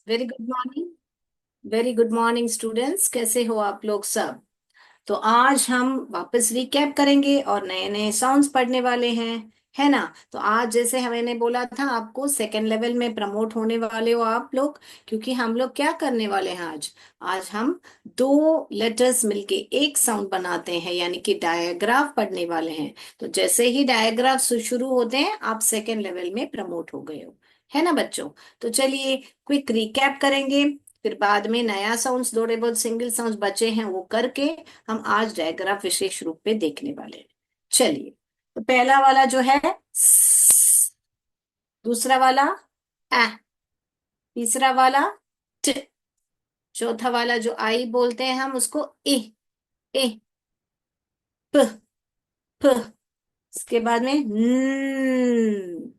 Very good morning. Very good morning students, कैसे हो आप लोग सब। तो आज हम वापस रिकैप करेंगे और नए नए साउंड्स पढ़ने वाले हैं, है ना। तो आज जैसे मैंने बोला था आपको, सेकेंड लेवल में प्रमोट होने वाले हो आप लोग। क्योंकि हम लोग क्या करने वाले हैं आज। आज हम दो लेटर्स मिलके एक साउंड बनाते हैं, यानी कि डायग्राफ पढ़ने वाले हैं। तो जैसे ही डायग्राफ शुरू होते हैं आप सेकेंड लेवल में प्रमोट हो गए हो, है ना बच्चों। तो चलिए क्विक रिकैप करेंगे, फिर बाद में नया साउंड्स, थोड़े बहुत सिंगल साउंड्स बचे हैं वो करके हम आज डायग्राफ विशेष रूप पे देखने वाले हैं। चलिए, तो पहला वाला जो है स, दूसरा वाला अ, तीसरा वाला ट, चौथा वाला जो आई बोलते हैं हम उसको इ, इ, प, प, इसके बाद में न।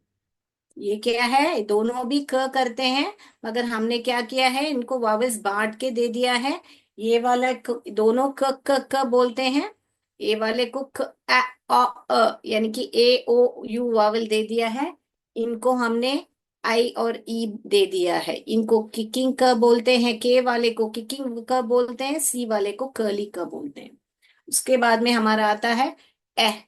ये क्या है, दोनों भी क करते हैं, मगर हमने क्या किया है, इनको वावल्स बांट के दे दिया है। ये वाला दोनों क बोलते हैं। ये वाले को क अ यानी कि ए ओ यू वावल दे दिया है। इनको हमने आई और ई दे दिया है। इनको किकिंग क बोलते हैं, के वाले को किकिंग क बोलते हैं, सी वाले को कर्ली क बोलते हैं। उसके बाद में हमारा आता है एह,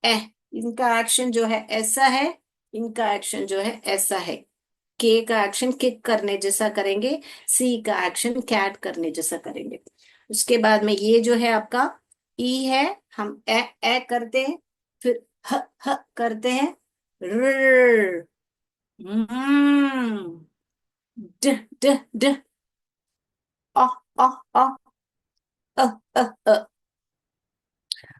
एह। इनका एक्शन जो है ऐसा है, इनका एक्शन जो है ऐसा है। के का एक्शन किक करने जैसा करेंगे, सी का एक्शन कैट करने जैसा करेंगे। उसके बाद में ये जो है आपका ई है, हम ए करते हैं, फिर ह करते हैं, र, ड ड ड, अ अ अ अ अ अ।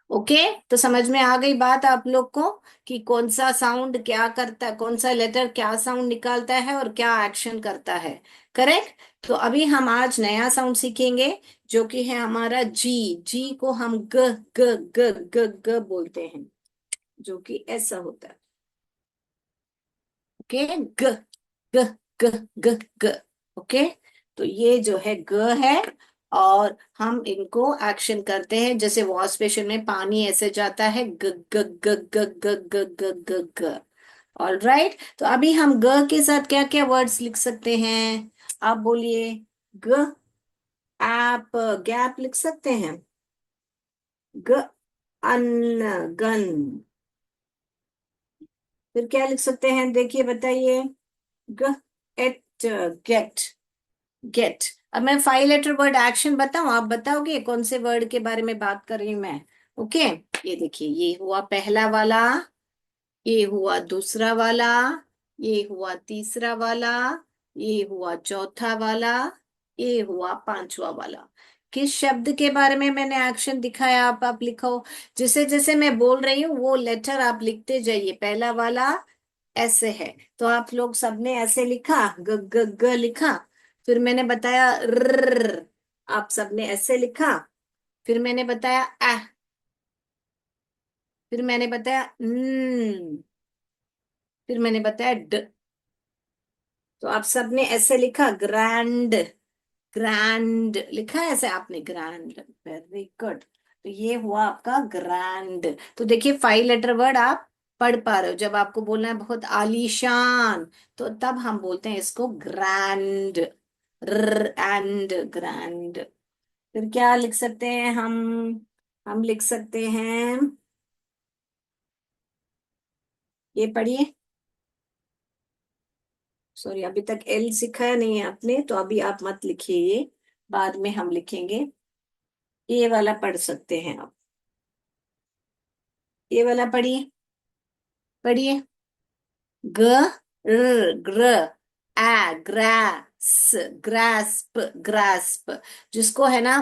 ओके, तो समझ में आ गई बात आप लोग को कि कौन सा साउंड क्या करता है, कौन सा लेटर क्या साउंड निकालता है और क्या एक्शन करता है। करेक्ट। तो अभी हम आज नया साउंड सीखेंगे, जो कि है हमारा जी। जी को हम ग ग ग ग ग बोलते हैं, जो कि ऐसा होता है। ओके, ग ग ग ग ग। ओके, तो ये जो है ग है। और हम इनको एक्शन करते हैं, जैसे वॉश बेसिन में पानी ऐसे जाता है, ग ग ग ग ग ग ग ग ग। ऑल राइट, तो अभी हम ग के साथ क्या क्या वर्ड्स लिख सकते हैं, आप बोलिए। ग, आप गैप लिख सकते हैं। ग, अन्न, गन। फिर क्या लिख सकते हैं, देखिए बताइए। ग, एट, गेट, गेट। अब मैं 5 लेटर वर्ड एक्शन बताऊं, आप बताओगे कौन से वर्ड के बारे में बात कर रही हूं मैं। ओके, ये देखिए, ये हुआ पहला वाला, ये हुआ दूसरा वाला, ये हुआ तीसरा वाला, ये हुआ चौथा वाला, ये हुआ पांचवा वाला। किस शब्द के बारे में मैंने एक्शन दिखाया, आप लिखो। जैसे जैसे मैं बोल रही हूँ वो लेटर आप लिखते जाइए। पहला वाला ऐसे है, तो आप लोग सबने ऐसे लिखा, ग ग ग लिखा। फिर मैंने बताया र, आप सबने ऐसे लिखा। फिर मैंने बताया आ, फिर मैंने बताया न, फिर मैंने बताया ड। तो आप सबने ऐसे लिखा, ग्रैंड, ग्रैंड लिखा है ऐसे आपने, ग्रैंड। Very good. तो ये हुआ आपका ग्रैंड। तो देखिए 5 लेटर वर्ड आप पढ़ पा रहे हो। जब आपको बोलना है बहुत आलीशान, तो तब हम बोलते हैं इसको ग्रैंड, एंड ग्रैंड। फिर क्या लिख सकते हैं हम लिख सकते हैं, ये पढ़िए। सॉरी, अभी तक एल सिखाया नहीं है आपने, तो अभी आप मत लिखिए ये, बाद में हम लिखेंगे। ये वाला पढ़ सकते हैं आप, ये वाला पढ़िए, पढ़िए। ग, र, ग्र, आ, ग्रास, ग्रास्प, ग्रास्प। जिसको है ना,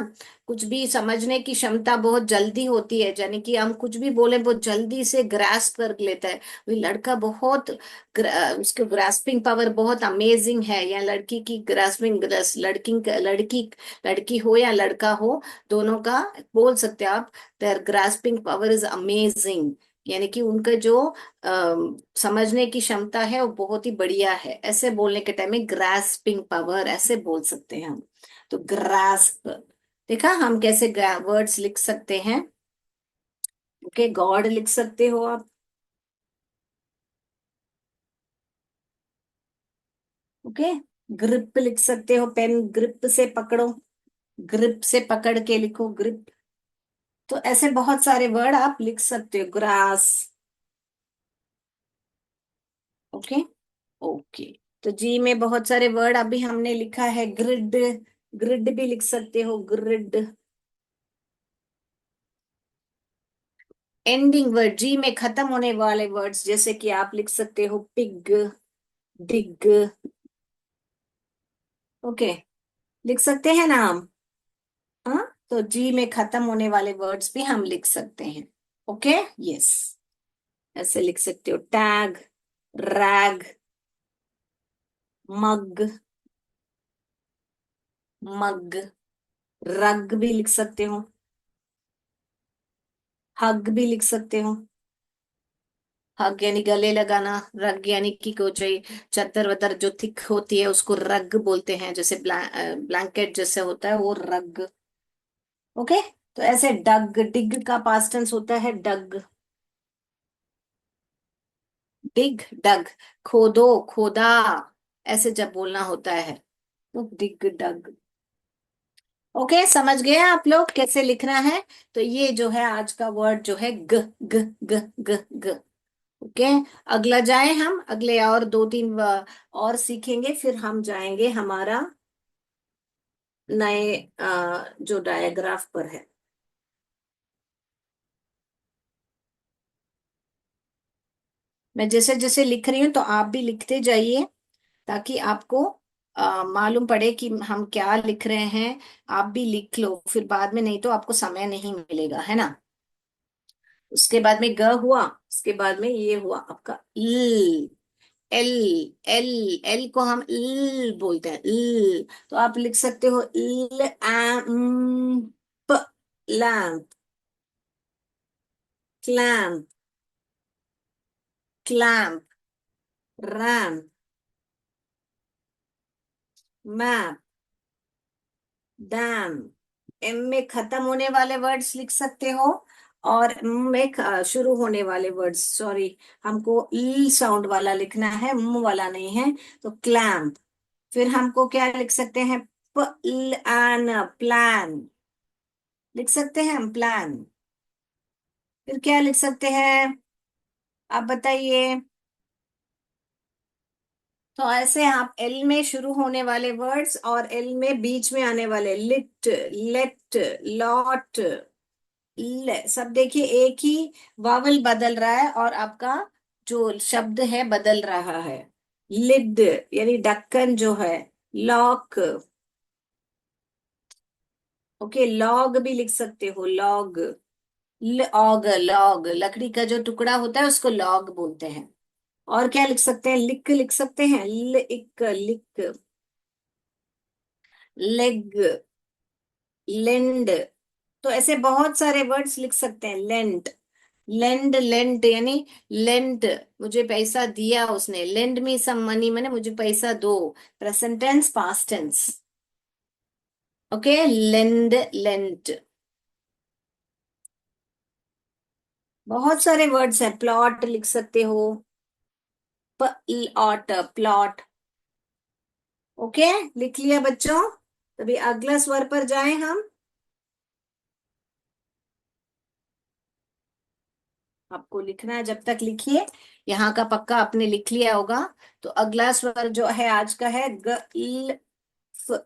कुछ भी समझने की क्षमता बहुत जल्दी होती है, यानी कि हम कुछ भी बोले बहुत जल्दी से ग्रास्प कर लेता है। वो लड़का बहुत उसके ग्रास्पिंग पावर बहुत अमेजिंग है, या लड़की की ग्रास्पिंग, लड़की लड़की हो या लड़का हो, दोनों का बोल सकते हैं आप। Their grasping power is amazing, यानी कि उनका जो समझने की क्षमता है वो बहुत ही बढ़िया है। ऐसे बोलने के टाइम में ग्रास्पिंग पावर ऐसे बोल सकते हैं हम। तो ग्रास्प, देखा हम कैसे वर्ड्स लिख सकते हैं। ओके, गॉड लिख सकते हो आप। ओके, ग्रिप लिख सकते हो, पेन ग्रिप से पकड़ो, ग्रिप से पकड़ के लिखो ग्रिप। तो ऐसे बहुत सारे वर्ड आप लिख सकते हो, ग्रास। ओके। ओके। तो जी में बहुत सारे वर्ड अभी हमने लिखा है, ग्रिड, ग्रिड भी लिख सकते हो, ग्रिड। एंडिंग वर्ड, जी में खत्म होने वाले वर्ड्स, जैसे कि आप लिख सकते हो पिग, डिग। ओके, लिख सकते हैं ना हम? हाँ, तो जी में खत्म होने वाले वर्ड्स भी हम लिख सकते हैं। ओके। यस, ऐसे लिख सकते हो, टैग, रैग, मग, मग, रग भी लिख सकते हो, हग भी लिख सकते हो। हग यानी गले लगाना, रग यानी कि कोई चादर वदर जो थिक होती है उसको रग बोलते हैं, जैसे ब्लैंकेट जैसे होता है वो रग। ओके। तो ऐसे डग, डिग का पास्ट टेंस होता है डग। डिग, डग, खोदो, खोदा, ऐसे जब बोलना होता है तो डिग, डग। ओके, समझ गए आप लोग कैसे लिखना है? तो ये जो है आज का वर्ड जो है ग, ग, ग, ग, ग। ओके। अगला जाए हम, अगले और दो तीन और सीखेंगे, फिर हम जाएंगे हमारा नए जो डायग्राफ पर है। मैं जैसे जैसे लिख रही हूँ तो आप भी लिखते जाइए, ताकि आपको मालूम पड़े कि हम क्या लिख रहे हैं। आप भी लिख लो, फिर बाद में नहीं तो आपको समय नहीं मिलेगा, है ना? उसके बाद में ग हुआ, उसके बाद में ये हुआ आपका ल, एल, एल, एल को हम ल बोलते हैं, ल। तो आप लिख सकते हो ल, प, lamp, clamp, clamp, ramp, map, dam. M में खत्म होने वाले वर्ड्स लिख सकते हो, और M में शुरू होने वाले वर्ड्स, सॉरी, हमको ई साउंड वाला लिखना है, वाला नहीं है। तो क्लैम्प। फिर हमको क्या लिख सकते हैं? प्लान, प्लान लिख सकते हैं हम, प्लान। फिर क्या लिख सकते हैं? आप बताइए। तो ऐसे आप एल में शुरू होने वाले वर्ड्स और एल में बीच में आने वाले, लिट, लेट, लॉट, सब देखिए एक ही वावल बदल रहा है और आपका जो शब्द है बदल रहा है। लिड यानी ढक्कन जो है, लॉक। ओके, लॉग भी लिख सकते हो, लॉग, लॉग, लॉग लकड़ी का जो टुकड़ा होता है उसको लॉग बोलते हैं। और क्या लिख सकते हैं? लिक लिख सकते हैं, लिक, लिक, लेग, लेंड। तो ऐसे बहुत सारे वर्ड्स लिख सकते हैं, लेंड, लेंड, लेंड यानी लेंड, मुझे पैसा दिया उसने, लेंड मी सम मनी मैंने मुझे पैसा दो, present tense, past tense. Okay, lend, lent. बहुत सारे वर्ड्स हैं, प्लॉट लिख सकते हो, प्लॉट, प्लॉट। ओके, लिख लिया बच्चों? तभी अगला स्वर पर जाएं हम। आपको लिखना है, जब तक लिखिए, यहाँ का पक्का आपने लिख लिया होगा। तो अगला स्वर जो है आज का है ग, ल, फ,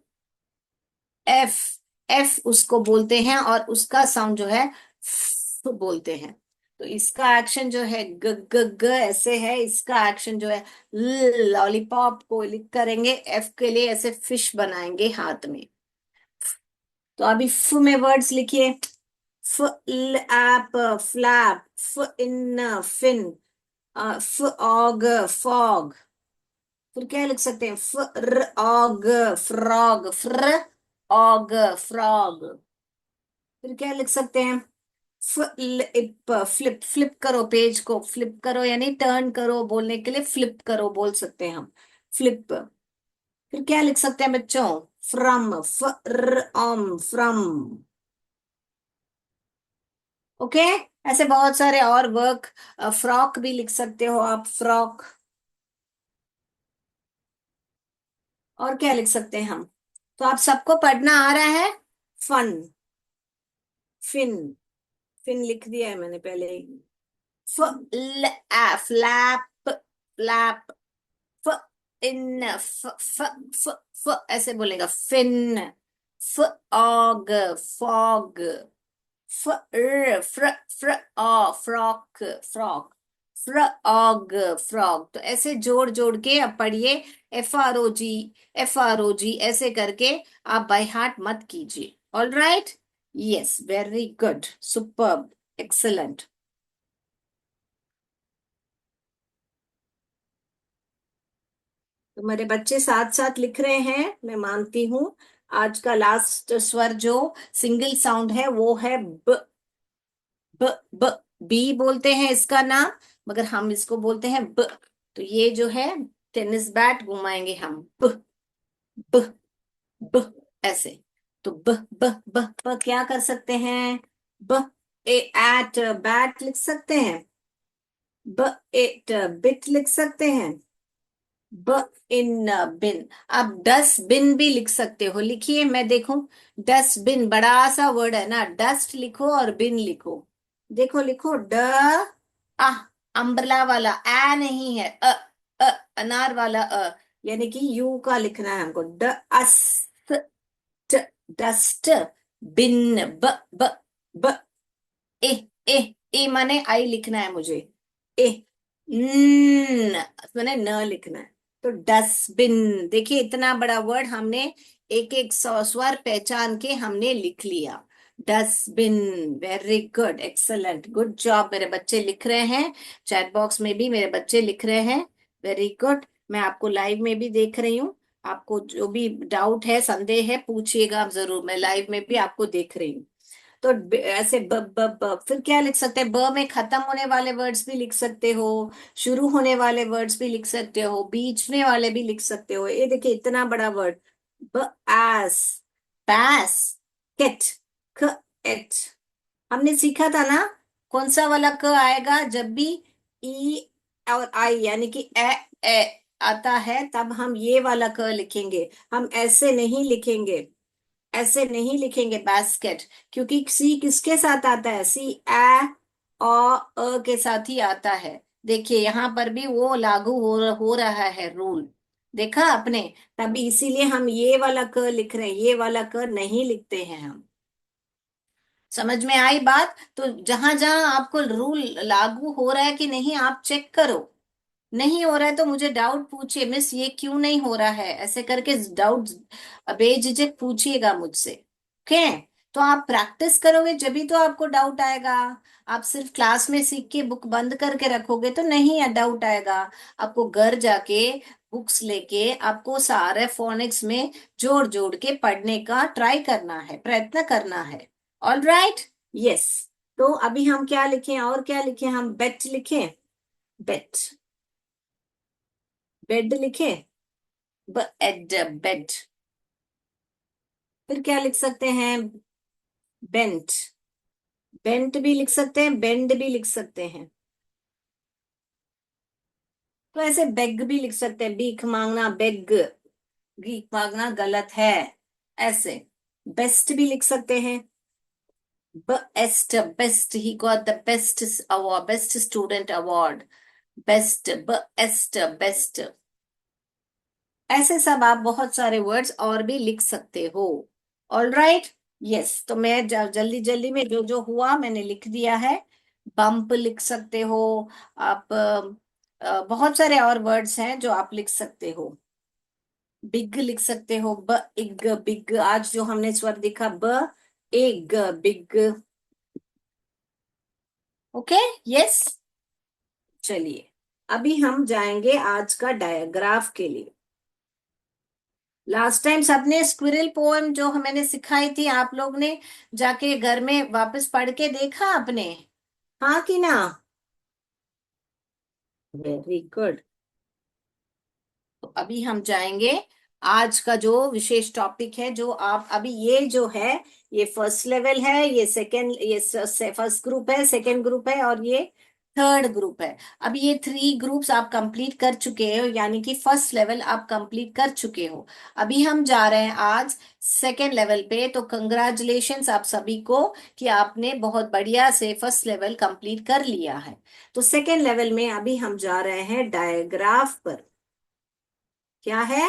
एफ, एफ उसको बोलते हैं और उसका साउंड जो है बोलते हैं। तो इसका एक्शन जो है ग, ग, ग ऐसे है, इसका एक्शन जो है लॉलीपॉप को लिख करेंगे, एफ के लिए ऐसे फिश बनाएंगे हाथ में। तो अभी फ में वर्ड्स लिखिए, फ, एप, फ्लैप, फ इन, फिन, फ ऑग, फॉग। फिर क्या लिख सकते हैं? फ्र ऑग, फ्रॉग, फ्र ऑग, फ्रॉग। फिर क्या लिख सकते हैं? फ्लिप, फ्लिप, फ्लिप करो, पेज को फ्लिप करो यानी टर्न करो, बोलने के लिए फ्लिप करो बोल सकते हैं हम, फ्लिप। फिर क्या लिख सकते हैं बच्चों? From, from, from. ओके। ऐसे बहुत सारे और वर्क, फ्रॉक भी लिख सकते हो आप, फ्रॉक। और क्या लिख सकते हैं हम? तो आप सबको पढ़ना आ रहा है? फन, फिन, फिन लिख दिया है मैंने पहले ही। फ फ्लैप, फ्लैप, फ इन, फ ऐसे बोलेगा फिन। फॉग, फॉग, फ्र फ्र फ्रॉक, फ्रॉक, फ्रॉग, फ्रॉग। तो ऐसे जोड़ जोड़ के अब पढ़िए। FROG, FROG ऐसे करके आप बाय हार्ट मत कीजिए। All right, yes, very good, superb, excellent. तो मेरे बच्चे साथ साथ लिख रहे हैं, मैं मानती हूँ। आज का लास्ट स्वर जो सिंगल साउंड है वो है ब। ब, ब, बी बोलते हैं इसका नाम, मगर हम इसको बोलते हैं ब। तो ये जो है टेनिस बैट घुमाएंगे हम, ब, ब, ब, ऐसे। तो ब, ब, ब, ब क्या कर सकते हैं? ब ए एट बैट लिख सकते हैं। ब एट बिट लिख सकते हैं। ब इन बिन। आप डस्टबिन भी लिख सकते हो, लिखिए मैं देखूं। डस्टबिन बड़ा सा वर्ड है ना, डस्ट लिखो और बिन लिखो। देखो लिखो, ड आ, अम्ब्रेला वाला ए नहीं है, अ, अनार वाला यानी कि यू का लिखना है हमको। ड अस ट, डस्ट बिन, ब ब ब ए ए ए माने आई लिखना है मुझे। ए न माने न लिखना है। तो डस्टबिन, देखिए इतना बड़ा वर्ड हमने एक एक स्वर पहचान के हमने लिख लिया। Dustbin, very good, excellent, good job. मेरे बच्चे लिख रहे हैं, चैट बॉक्स में भी मेरे बच्चे लिख रहे हैं। Very good. मैं आपको लाइव में भी देख रही हूँ। आपको जो भी डाउट है, संदेह है, पूछिएगा आप जरूर, मैं लाइव में भी आपको देख रही हूँ। तो ऐसे ब ब ब फिर क्या लिख सकते हैं? ब में खत्म होने वाले वर्ड्स भी लिख सकते हो, शुरू होने वाले वर्ड्स भी लिख सकते हो, बीच में वाले भी लिख सकते हो। ये देखिए इतना बड़ा वर्ड, ब एस, पैस, किट, क इट। हमने सीखा था ना, कौन सा वाला क आएगा जब भी ई और आई यानी कि ए आता है, तब हम ये वाला क लिखेंगे। हम ऐसे नहीं लिखेंगे, ऐसे नहीं लिखेंगे बास्केट। क्योंकि सी किसके साथ आता है? सी ए और के साथ ही आता है। देखिए यहाँ पर भी वो लागू हो रहा है रूल, देखा आपने? तब इसीलिए हम ये वाला क लिख रहे हैं, ये वाला क नहीं लिखते हैं हम। समझ में आई बात? तो जहां जहां आपको रूल लागू हो रहा है कि नहीं, आप चेक करो। नहीं हो रहा है तो मुझे डाउट पूछिए, मिस ये क्यों नहीं हो रहा है, ऐसे करके डाउट बेझिझक पूछिएगा मुझसे। ओके? तो आप प्रैक्टिस करोगे जभी तो आपको डाउट आएगा। आप सिर्फ क्लास में सीख के बुक बंद करके रखोगे तो नहीं डाउट आएगा। आपको घर जाके बुक्स लेके आपको सारे फोनिक्स में जोड़ जोड़ के पढ़ने का ट्राई करना है, प्रयत्न करना है। All right, yes. तो अभी हम क्या लिखें, और क्या लिखें? हम बेट लिखें, बेट। बेड लिखे, बेड, बेड। फिर क्या लिख सकते हैं? बेंट, बेंट भी लिख सकते हैं, बेंड भी लिख सकते हैं। तो ऐसे बेग भी लिख सकते हैं, भीख मांगना, बेग, भीख मांगना गलत है। ऐसे बेस्ट भी लिख सकते हैं, best, best, he got the best award, best student award, best, best, best. ऐसे सब आप बहुत सारे वर्ड्स और भी लिख सकते हो। All right, yes. तो मैं जल्दी जल्दी में जो जो हुआ मैंने लिख दिया है। बम्प लिख सकते हो आप, बहुत सारे और वर्ड्स हैं जो आप लिख सकते हो। बिग लिख सकते हो, ब इग, बिग। आज जो हमने स्वर देखा, ब इग, बिग। Okay, yes. चलिए, अभी हम जाएंगे आज का डायग्राफ के लिए। लास्ट टाइम सबने स्क्विरल पोएम जो मैंने सिखाई थी, आप लोग ने जाके घर में वापस पढ़ के देखा आपने? हाँ कि ना? Very good. तो अभी हम जाएंगे आज का जो विशेष टॉपिक है, जो आप अभी ये जो है, ये फर्स्ट लेवल है, ये सेकंड, ये फर्स्ट ग्रुप है, सेकंड ग्रुप है, और ये थर्ड ग्रुप है। अब ये थ्री ग्रुप्स आप कंप्लीट कर चुके हो, यानी कि फर्स्ट लेवल आप कंप्लीट कर चुके हो। अभी हम जा रहे हैं आज सेकेंड लेवल पे। तो कंग्रेचुलेशंस आप सभी को कि आपने बहुत बढ़िया से फर्स्ट लेवल कंप्लीट कर लिया है। तो सेकेंड लेवल में अभी हम जा रहे हैं डायग्राफ पर। क्या है?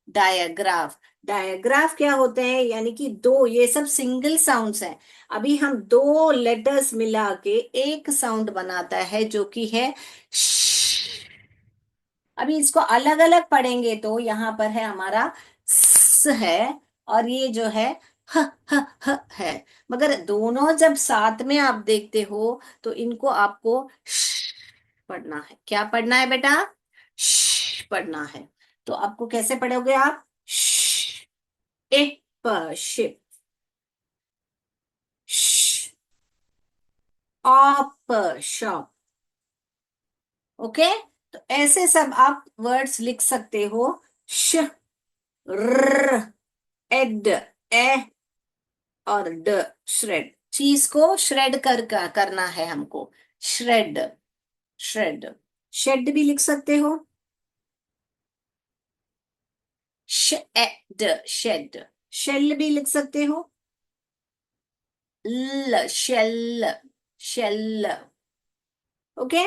डायग्राफ। डायग्राफ क्या होते हैं, यानी कि दो, ये सब सिंगल साउंड्स हैं। अभी हम दो लेटर्स मिला के एक साउंड बनाता है जो कि है श। अभी इसको अलग अलग पढ़ेंगे तो यहाँ पर है हमारा स है, और ये जो है ह ह ह है। मगर दोनों जब साथ में आप देखते हो तो इनको आपको श पढ़ना है। क्या पढ़ना है बेटा? श पढ़ना है। तो आपको कैसे पढ़ोगे आप? श ए प शिप, श ऑप शॉप। ओके। तो ऐसे सब आप वर्ड्स लिख सकते हो। श, र, एड, ए और ड, श्रेड। चीज को श्रेड करना है हमको। Shred, shred. शेड भी लिख सकते हो। Shade, shade. शेल भी लिख सकते हो। ल, शेल, शेल। ओके।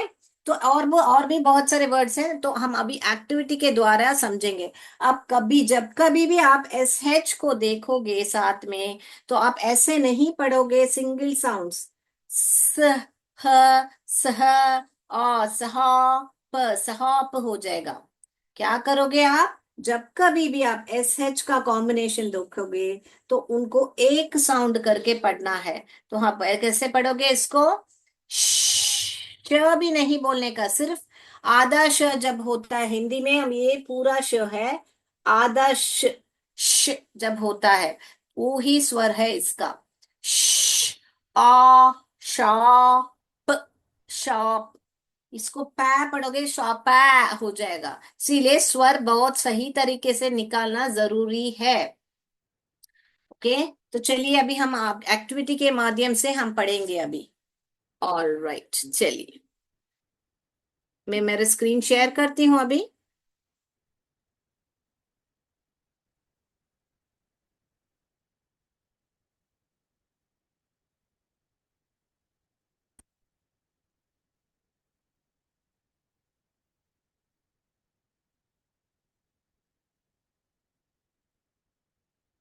तो और भी बहुत सारे वर्ड्स हैं, तो हम अभी एक्टिविटी के द्वारा समझेंगे। आप कभी, जब कभी भी आप एस एच को देखोगे साथ में, तो आप ऐसे नहीं पढ़ोगे सिंगल साउंड्स। स, ह, सह, सह, प, सहाप हो जाएगा। क्या करोगे आप? जब कभी भी आप एस एच का कॉम्बिनेशन देखोगे तो उनको एक साउंड करके पढ़ना है। तो हाँ, कैसे पढ़ोगे इसको? श भी नहीं बोलने का, सिर्फ आधा श जब होता है हिंदी में, हम ये पूरा श है। आधा श जब होता है, वो ही स्वर है इसका। श, आ, शॉप, शॉप। इसको पै पढ़ोगे, शॉपै हो जाएगा। इसीलिए स्वर बहुत सही तरीके से निकालना जरूरी है। ओके। तो चलिए अभी हम एक्टिविटी के माध्यम से हम पढ़ेंगे अभी। ऑल राइट, चलिए मैं मेरा स्क्रीन शेयर करती हूँ अभी।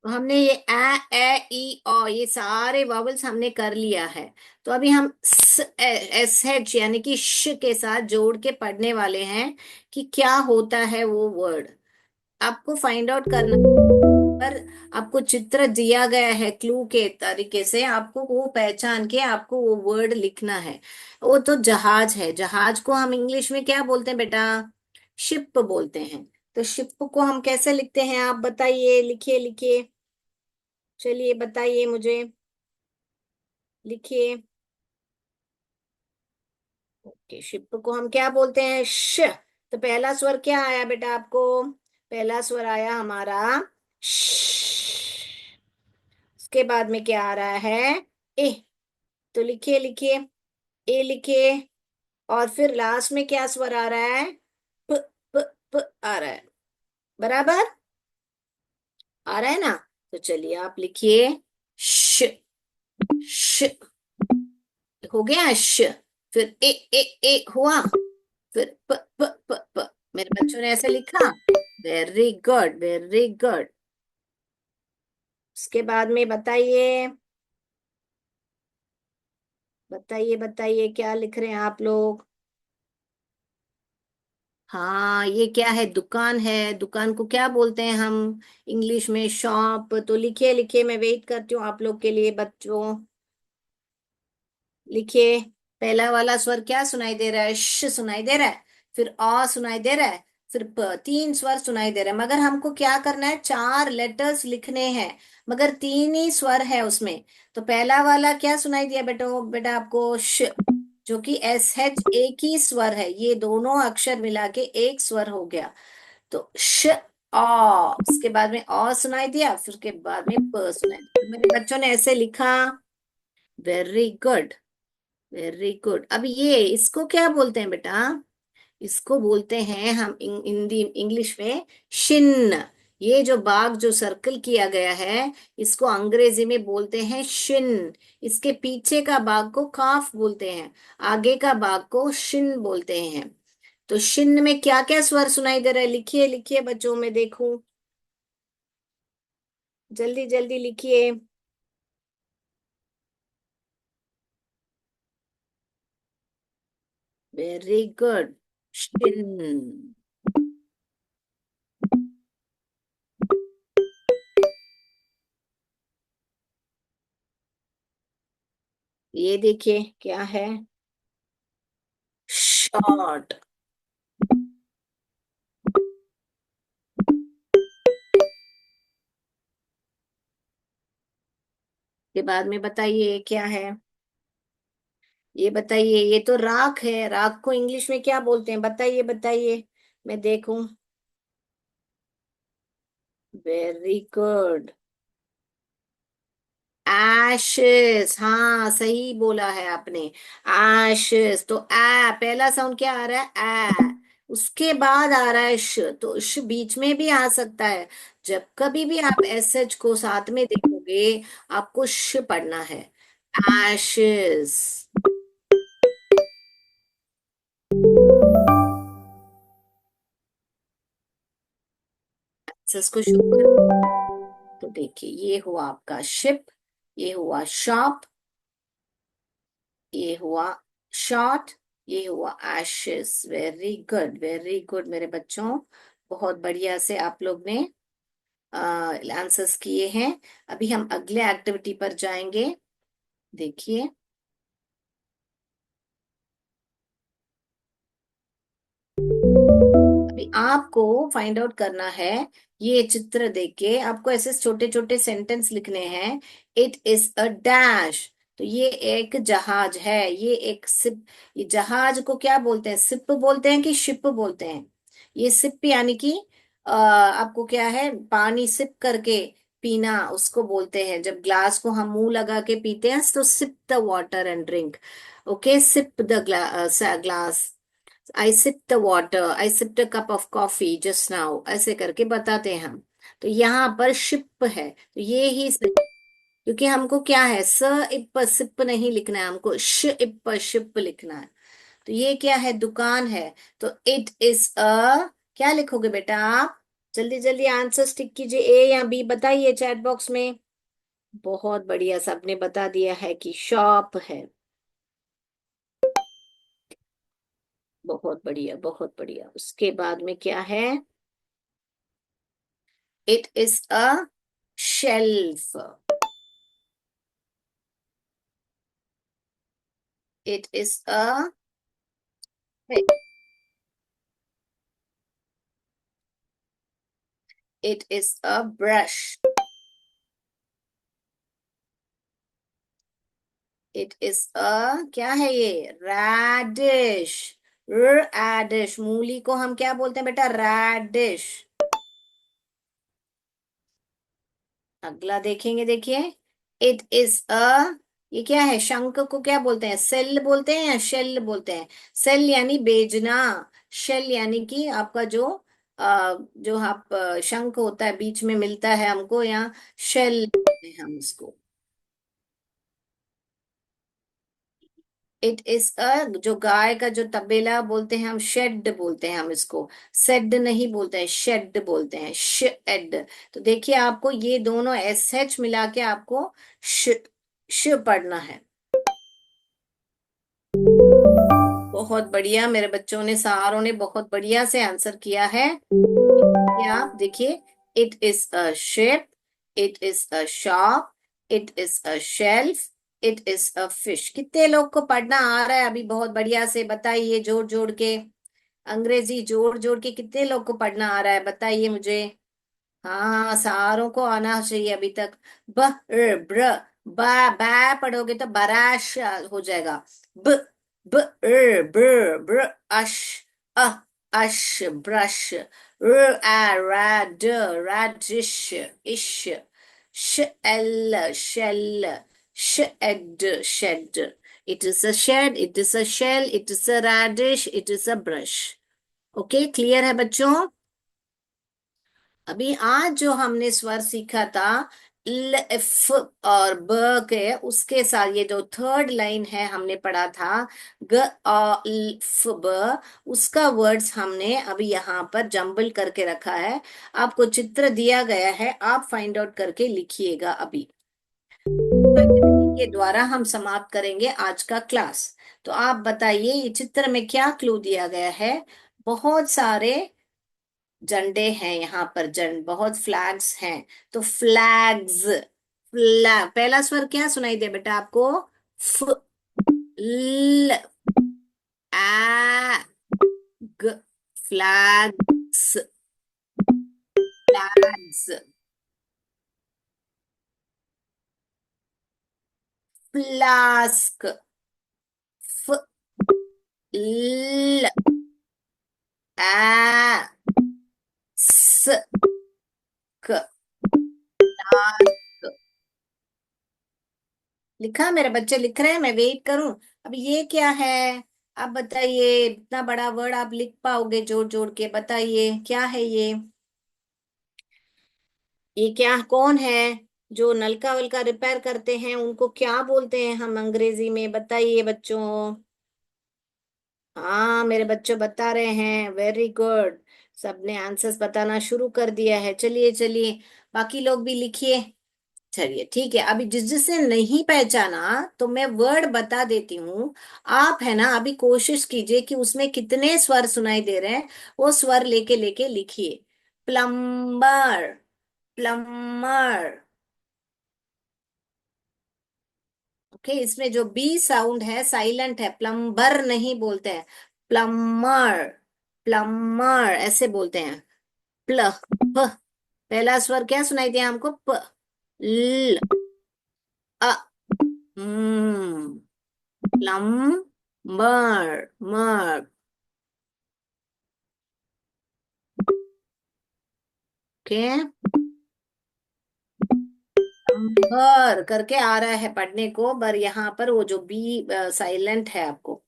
तो हमने ये ए ई ओ ये सारे वॉवल्स हमने कर लिया है। तो अभी हम एस एच यानी कि श के साथ जोड़ के पढ़ने वाले हैं कि क्या होता है वो वर्ड। आपको फाइंड आउट करना पर आपको चित्र दिया गया है, क्लू के तरीके से आपको वो पहचान के आपको वो वर्ड लिखना है। वो तो जहाज है। जहाज को हम इंग्लिश में क्या बोलते हैं बेटा? शिप बोलते हैं। तो शिप को हम कैसे लिखते हैं, आप बताइए। लिखिए लिखिए, चलिए बताइए मुझे, लिखिए। ओके, शिप को हम क्या बोलते हैं? श। तो पहला स्वर क्या आया बेटा आपको? पहला स्वर आया हमारा श। उसके बाद में क्या आ रहा है? ए। तो लिखिए लिखिए, ए लिखिए। और फिर लास्ट में क्या स्वर आ रहा है? प, प, प आ रहा है। बराबर आ रहा है ना? तो चलिए आप लिखिए श, श हो गया श। फिर ए हुआ। फिर प। मेरे बच्चों ने ऐसे लिखा। Very good, very good. उसके बाद में बताइए, बताइए बताइए क्या लिख रहे हैं आप लोग? हाँ, ये क्या है? दुकान है। दुकान को क्या बोलते हैं हम इंग्लिश में? शॉप। तो लिखिए लिखिए, मैं वेट करती हूँ आप लोग के लिए बच्चों। लिखिए। पहला वाला स्वर क्या सुनाई दे रहा है? श सुनाई दे रहा है। फिर अ सुनाई दे रहा है। फिर प। तीन स्वर सुनाई दे रहा है, मगर हमको क्या करना है? चार लेटर्स लिखने हैं, मगर तीन ही स्वर है उसमें। तो पहला वाला क्या सुनाई दिया बेटा? बेटा आपको श, जो कि एस एच एक ही स्वर है। ये दोनों अक्षर मिला के एक स्वर हो गया। तो श, आ। उसके बाद में अ सुनाई दिया, फिर के बाद में प सुनाई दिया। तो मेरे बच्चों ने ऐसे लिखा। Very good, very good. अब ये इसको क्या बोलते हैं बेटा? इसको बोलते हैं हम हिंदी इंग्लिश में शिन। ये जो बाग जो सर्कल किया गया है, इसको अंग्रेजी में बोलते हैं शिन। इसके पीछे का बाग को काफ बोलते हैं, आगे का बाग को शिन बोलते हैं। तो शिन में क्या क्या स्वर सुनाई दे रहा है? लिखिए लिखिए बच्चों, में देखूं, जल्दी जल्दी लिखिए। Very good. शिन। ये देखिए क्या है? शॉर्ट। के बाद में बताइए क्या है? ये बताइए, ये तो राख है। राख को इंग्लिश में क्या बोलते हैं? बताइए बताइए, मैं देखूं। Very good. एशेस, हाँ सही बोला है आपने। एशेस। तो ए पहला साउंड क्या आ रहा है? ए। उसके बाद आ रहा है श, तो श बीच में भी आ सकता है। जब कभी भी आप एस एच को साथ में देखोगे, आपको श पढ़ना है। एशेस। को शो कर। तो देखिए, ये हुआ आपका शिप, ये हुआ शॉप, ये हुआ शॉट, ये हुआ ashes. Very good, very good मेरे बच्चों। बहुत बढ़िया से आप लोग ने आंसर्स किए हैं। अभी हम अगले एक्टिविटी पर जाएंगे। देखिए, अभी आपको फाइंड आउट करना है। ये चित्र देख के आपको ऐसे छोटे छोटे सेंटेंस लिखने हैं। It is a dash. तो ये एक जहाज है, ये एक सिप। ये जहाज को क्या बोलते हैं? सिप बोलते हैं कि शिप बोलते हैं? ये सिप यानी कि आपको क्या है, पानी सिप करके पीना, उसको बोलते हैं। जब ग्लास को हम मुंह लगा के पीते हैं तो sip the water and drink. Okay, sip the glass. I sip the water, I sip the cup of coffee just now, ऐसे करके बताते हैं हम। तो यहाँ पर शिप है, तो ये ही क्योंकि हमको क्या है, स इप सिप नहीं लिखना है, हमको श इप शिप लिखना है। तो ये क्या है? दुकान है। तो इट इज अ, क्या लिखोगे बेटा आप? जल्दी जल्दी आंसर टिक कीजिए, ए या बी बताइए चैट बॉक्स में। बहुत बढ़िया, सबने बता दिया है कि शॉप है। बहुत बढ़िया बहुत बढ़िया। उसके बाद में क्या है? It is a shelf. It is a, it is a brush. It is a, क्या है ये? रैडिश। रैडिश, मूली को हम क्या बोलते हैं बेटा? रैडिश। अगला देखेंगे, देखिए। इट इज अ, ये क्या है? शंख को क्या बोलते हैं? सेल बोलते हैं या शेल बोलते हैं? सेल यानी बेजना, शेल यानी कि आपका जो जो आप शंख होता है बीच में मिलता है हमको, या शेल बोलते हैं हम इसको। इट इज अ, जो गाय का जो तबेला बोलते हैं हम, शेड बोलते हैं हम इसको। सेड नहीं बोलते हैं, शेड बोलते हैं, शेड। तो देखिए, आपको ये दोनों एस एच मिला के आपको श श पढ़ना है। बहुत बढ़िया मेरे बच्चों ने, सारों ने बहुत बढ़िया से आंसर किया है। ये आप देखिए, it is a ship, it is a shop, it is a shelf, it is a fish. कितने लोग को पढ़ना आ रहा है अभी? बहुत बढ़िया से बताइए, जोड़ जोड़ के, अंग्रेजी जोड़ जोड़ के कितने लोग को पढ़ना आ रहा है बताइए मुझे। हाँ, सारों को आना चाहिए अभी तक। ब र, ब्र, बा बा पढ़ोगे तो बराश हो जाएगा। ब ब र, ब्र ब्र, अश, अ अश, ब्रश। र आ रा ड, राडिश, इश, श एल शेल, श एड shed, It is a shed, it is a shell, it is a radish, it is a brush. Okay, clear है बच्चों? अभी आज जो हमने स्वर सीखा था ल, एफ और ब के, उसके साथ ये जो थर्ड लाइन है हमने पढ़ा था ग अ ल, फ ब, उसका वर्ड्स हमने अभी यहाँ पर जंबल करके रखा है। आपको चित्र दिया गया है, आप फाइंड आउट करके लिखिएगा। अभी एक्टिविटी के द्वारा हम समाप्त करेंगे आज का क्लास। तो आप बताइए ये चित्र में क्या क्लू दिया गया है? बहुत सारे झंडे हैं यहाँ पर, झंड बहुत फ्लैग्स हैं। तो फ्लैग्स, पहला स्वर क्या सुनाई दे बेटा आपको? फ ल आ ग, फ्लैग्स, फ्लैग्स। फ्लास्क, फ ल आ स क, फ्लास्क। लिखा? मेरे बच्चे लिख रहे हैं, मैं वेट करूं। अब ये क्या है? आप बताइए, इतना बड़ा वर्ड आप लिख पाओगे जोड़ जोड़ के? बताइए क्या है ये? ये क्या, कौन है जो नलका वलका रिपेयर करते हैं? उनको क्या बोलते हैं हम अंग्रेजी में? बताइए बच्चों। हाँ, मेरे बच्चों बता रहे हैं, वेरी गुड। सबने आंसर्स बताना शुरू कर दिया है। चलिए चलिए, बाकी लोग भी लिखिए। चलिए ठीक है, अभी जिस जिसने नहीं पहचाना तो मैं वर्ड बता देती हूँ। आप है ना, अभी कोशिश कीजिए कि उसमें कितने स्वर सुनाई दे रहे हैं, वो स्वर लेके लेके लिखिए। Plumber, plumber. ओके, इसमें जो बी साउंड है साइलेंट है, प्लम्बर नहीं बोलते हैं, प्लम्बर, प्लम्बर ऐसे बोलते हैं। प्ल, प, पहला स्वर क्या सुनाई दिया हमको? प, ल, अ, हम्म, प्लम्बर, मर। ओके, प्लम्बर करके आ रहा है पढ़ने को, पर यहाँ पर वो जो बी साइलेंट है आपको।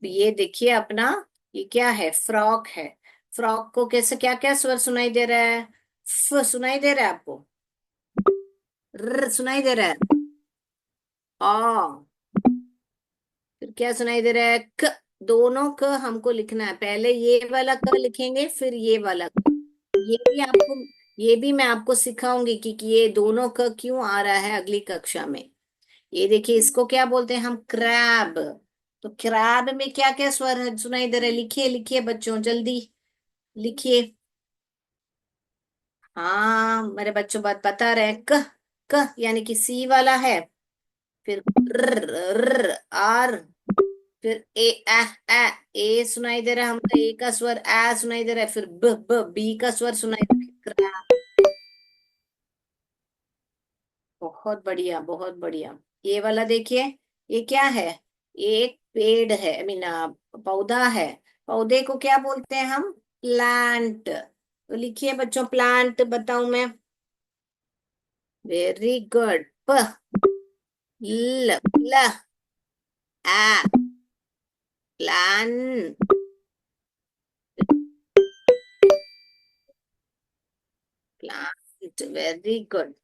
ये देखिए अपना, ये क्या है? फ्रॉक है। फ्रॉक को कैसे, क्या क्या स्वर सुनाई दे रहा है? फ सुनाई दे रहा है आपको? र सुनाई दे रहा है? आ, फिर क्या सुनाई दे रहा है? क, दोनों क हमको लिखना है। पहले ये वाला क लिखेंगे, फिर ये वाला क। ये भी आपको, ये भी मैं आपको सिखाऊंगी कि ये दोनों क क्यों आ रहा है अगली कक्षा में। ये देखिए, इसको क्या बोलते हैं हम? क्रैब। तो क्रैब में क्या क्या स्वर सुनाई दे रहे हैं? लिखिए लिखिए बच्चों, जल्दी लिखिए। हाँ, मेरे बच्चों बात बता रहे हैं। क, क यानी कि सी वाला है। फिर र आर, फिर ए, ए सुनाई दे रहा है हमको, ए का स्वर ए सुनाई दे रहा है। फिर बी का स्वर सुनाई दे रहा है। बहुत बढ़िया, बहुत बढ़िया। ये वाला देखिए, ये क्या है? ये एक पेड़ है, आई मीन पौधा है। पौधे को क्या बोलते हैं हम? प्लांट। तो लिखिए बच्चों, प्लांट बताऊं मैं? Very good. प, ल, ल, आ, प्लान, प्लांट, वेरी गुड।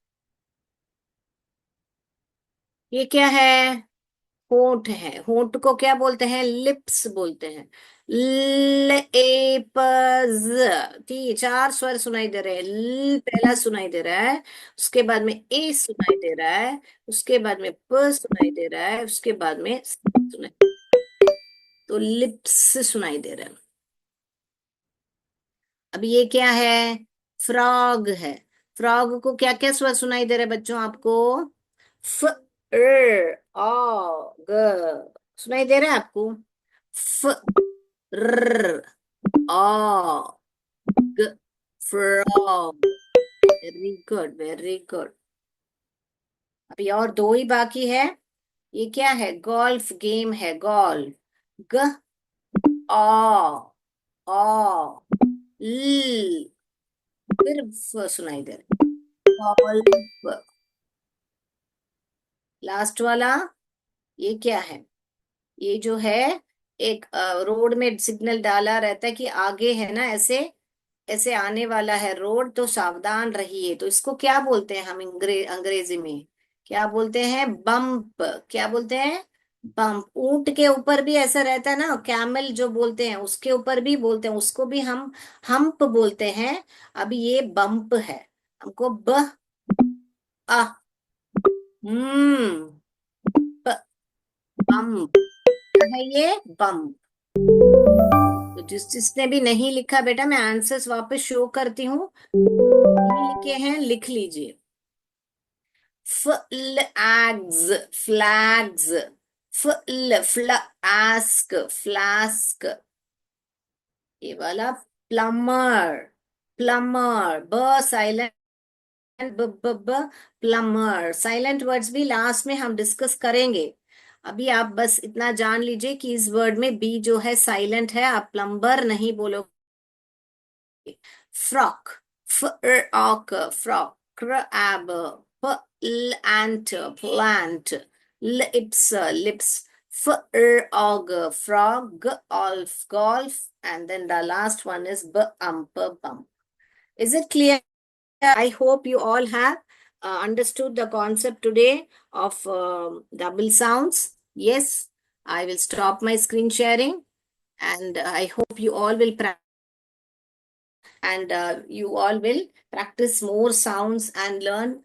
ये क्या है? होंठ है। होंठ को क्या बोलते हैं? लिप्स बोलते हैं। ल, ए, प, ज। ठीक, चार स्वर सुनाई दे रहे हैं। ल पहला सुनाई दे रहा है, उसके बाद में ए सुनाई दे रहा है, उसके बाद में प सुनाई दे रहा है, उसके बाद में स सुनाई, तो लिप्स सुनाई दे रहा है। अब ये क्या है? फ्रॉग है। फ्रॉग को क्या क्या स्वर सुनाई दे रहे हैं बच्चों आपको? फ, ग सुनाई दे रहा है आपको? फ, र, आ, ग, frog. Very good, very good. अभी और दो ही बाकी है। ये क्या है? गोल्फ गेम है, गोल्फ। ग, आ, आ, ल, फिर फ सुनाई दे रहा है। गोल्फ। लास्ट वाला ये क्या है? ये जो है, एक रोड में सिग्नल डाला रहता है कि आगे है ना, ऐसे ऐसे आने वाला है रोड, तो सावधान रहिए। तो इसको क्या बोलते हैं हम अंग्रेजी में? क्या बोलते हैं? बम्प। क्या बोलते हैं? बम्प। ऊंट के ऊपर भी ऐसा रहता है ना, कैमल जो बोलते हैं उसके ऊपर भी बोलते हैं, उसको भी हम हम्प बोलते हैं। अभी ये बम्प है। हमको ब आ हम्म बम्प है ये, बम्प। तो जिसने भी नहीं लिखा बेटा, मैं आंसर्स वापस शो करती हूँ। नहीं लिखे हैं, लिख लीजिए। Flags, flags. Flask, flask. ये वाला प्लम्बर, प्लम्बर। ब साइलेंट, ब ब ब प्लम्बर। साइलेंट वर्ड्स भी लास्ट में हम डिस्कस करेंगे। अभी आप बस इतना जान लीजिए कि इस वर्ड में बी जो है साइलेंट है, आप प्लम्बर नहीं बोलोगे। Frock, frock, frock. crab, plant, plant, lips, lips, frog, frog, golf, golf, and then the last one is bump. Is it clear? I hope you all have understood the concept today of double sounds. Yes, I will stop my screen sharing, and I hope you all will practice, and you all will practice more sounds and learn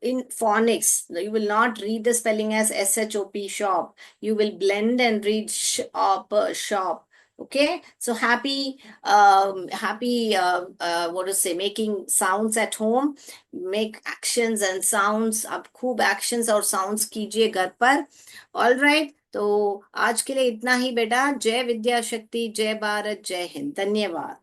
in phonics. You will not read the spelling as shop, shop. You will blend and read shop, shop. Okay, so happy, what to say, making sounds at home. Make actions and sounds, आप खूब actions और sounds कीजिए घर पर। All right, तो आज के लिए इतना ही बेटा। जय विद्या शक्ति, जय भारत, जय हिंद, धन्यवाद।